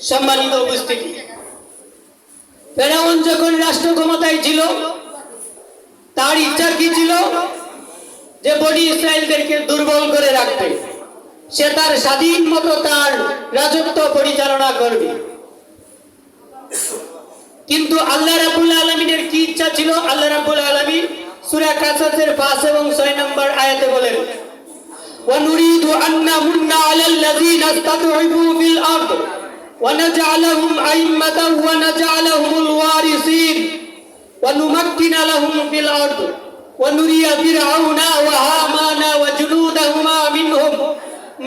সম্মানিত উপস্থিতি, ফেরাউন যখন রাষ্ট্র ক্ষমতায় ছিল তার ইচ্ছা কি ছিল? যে বনি ইসরায়েলদেরকে দুর্বল করে রাখবে, সে তার স্বাধীন মতো তার রাজত্ব পরিচালনা করবে। কিন্তু আল্লাহ রাব্বুল আলামিনের কি ইচ্ছা ছিল? আল্লাহ রাব্বুল আলামিন সূরা কাসাসের 5 এবং 6 নম্বর আয়াতে বলেন, ওয়া নুরিদু আন নামুন্না আলাল লাযিনা ইসতাদউফু ফিল আরদ ওয়া নাজআলাহুম আইম্মাতান ওয়া নাজআলাহুমুল ওয়ারিসিন ওয়া নুমাক্কিনা লাহুম ফিল আরদ ওয়া নুরিয়া ফিরআউনা ওয়া হামানা ওয়া জুনুদাহুমা মিনহুম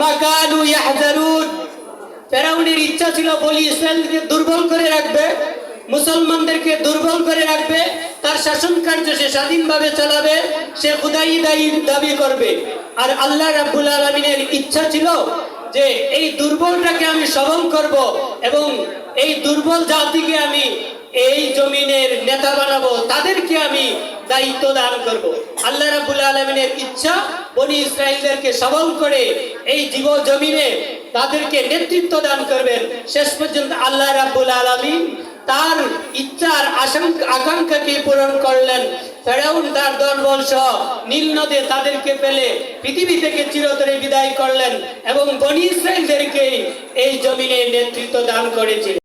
মা কানু ইয়াহজারুন। ফেরাউনের ইচ্ছা ছিল বনি ইসরায়েলকে দুর্বল করে রাখবে, মুসলমানদেরকে দুর্বল করে রাখবে, তার শাসন কার্য সে স্বাধীনভাবে চালাবে, সে খুদাই দাবি করবে। আর আল্লাহ রাব্বুল আলামিনের ইচ্ছা ছিল যে এই দুর্বলটাকে আমি সবল করব এবং এই দুর্বল জাতিকে আমি এই জমিনের নেতা বানাবো, তাদেরকে আমি দায়িত্ব দান করব। আল্লাহ রাব্বুল আলামিনের ইচ্ছা বনি ইসরায়েলদেরকে সবল করে এই জমিনে তাদেরকে নেতৃত্ব দান করবেন। শেষ পর্যন্ত আল্লাহ রাব্বুল আলামিন তার ইচ্ছার আকাঙ্ক্ষাকে পূরণ করলেন। ফেরাউন তার দলবল সহ নীল নদে তাদেরকে ফেলে পৃথিবী থেকে চিরতরে বিদায় করলেন এবং বনি ইসরায়েলদেরকে এই জমিনে নেতৃত্ব দান করেছিলেন।